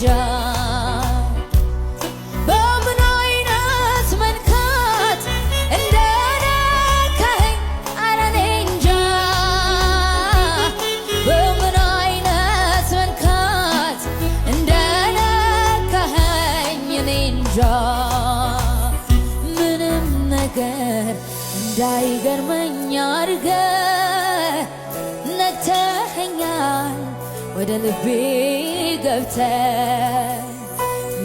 እንጃ በምን አይነት መንካት እንደነካኸኝ ኧረ እኔ እንጃ በምን አይነት መንካት እንደነካኸኝ እኔ እንጃ ምንም ነገር እንዳይገርመኝ አድርገህ ነክተኸኛል ወደ ልቤ ገብተህ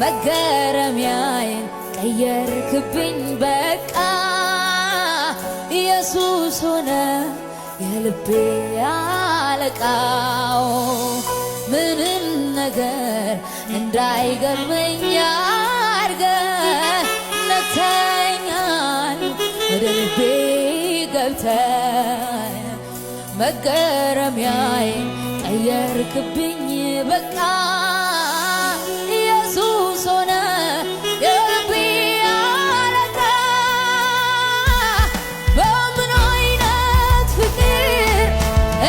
መገረሚያዬን ቀየርክብኝ በቃ ኢየሱስ ሆነ የልቤ አለቃው ምንም ነገር እንዳይገርመኝ አድርገህ ነክተኸኛል ወደ ልቤ ገብተህ መገረሚያዬን ቀየርክብኝ በቃ ኢየሱስ ሆነ የልቤ አለቃ በምን አይነት ፍቅር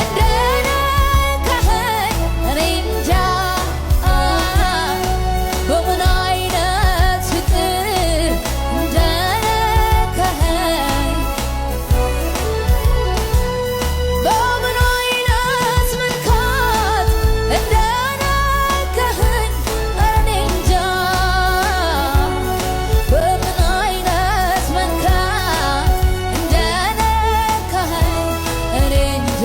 እንደነካኸኝ እኔ እንጃ በምን አይነት ፍቅር እንደነካኸኝ በምን አይነት መንካት እንደነካኸኝ እኔ እንጃ በምን አይነት መንካት እንደነካኸኝ እኔ እንጃ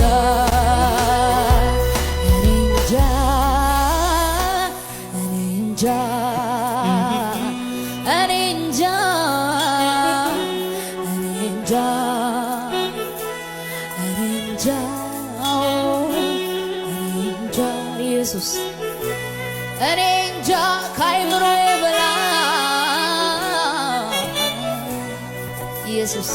እኔ እንጃ እኔ እንጃ እኔ እንጃ እኔ እንጃ እኔ እንጃ ኢየሱስ እኔ እንጃ ከአእምሮዬ በላይ ኢየሱስ